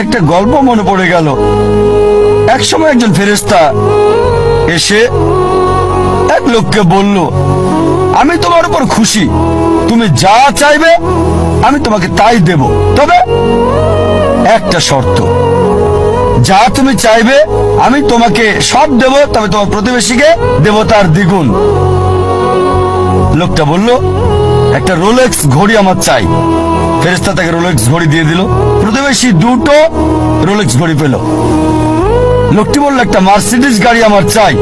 একটা গল্প মনে পড়ে গেল। একসময় একজন ফেরেশতা এসে এক লোককে বলল, আমি তোমার উপর খুশি, তুমি যা চাইবে আমি তোমাকে তাই দেব, তবে একটা শর্ত, যা তুমি চাইবে আমি তোমাকে সব দেব, তবে তোমার প্রতিবেশীকে দেব তার দ্বিগুণ। লোকটা বলল, একটা রোলেক্স ঘড়ি আমার চাই। ফেরেশতা তাকে রোলেক্স ঘড়ি দিয়ে দিল। প্রতিবেশী দুটো রোলেক্স ঘড়ি পেল। লোকটি বলল, একটা মার্সিডিজ গাড়ি আমার চাই।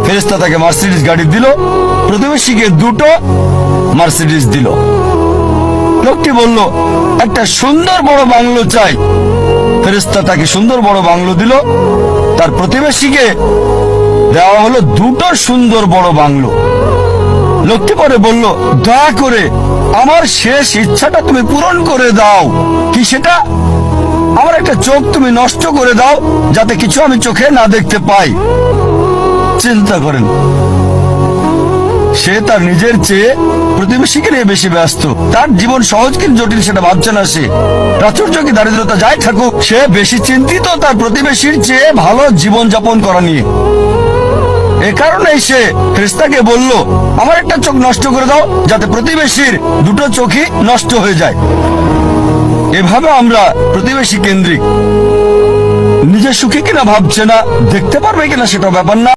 ফেরেশতা তাকে মার্সিডিজ গাড়ি দিল। প্রতিবেশীকে দুটো মার্সিডিজ দিল। লোকটি বলল, একটা সুন্দর বড় বাংলো চাই। ফেরেশতা তাকে সুন্দর বড় বাংলো দিল। তার প্রতিবেশীকে দেওয়া হলো দুটো সুন্দর বড় বাংলো। লোকটি পরে বলল, দয়া করে আমার শেষ ইচ্ছাটা তুমি পূরণ করে দাও। কি সেটা? আমার একটা চোখ তুমি নষ্ট করে দাও, যাতে কিছু আমি চোখে না দেখতে পাই। চিন্তা করেন, সে তার নিজের চেয়ে প্রতিবেশীকে নিয়ে বেশি ব্যস্ত। তার জীবন সহজ কিন্তু জটিল সেটা ভাবছে না সে। প্রাচুর্য কি দারিদ্রতা যাই থাকুক, সে বেশি চিন্তিত তার প্রতিবেশীর চেয়ে ভালো জীবন যাপন করা নিয়ে। এ কারণেই সে ফেরেশতাকে বলল, আমার একটা চোখ নষ্ট করে দাও, যাতে প্রতিবেশীর দুটো চোখই নষ্ট হয়ে যায়। এভাবে আমরা প্রতিবেশী কেন্দ্রিক। নিজে সুখী কিনা ভাবছে না, দেখতে পারবে কিনা সেটা ব্যাপার না।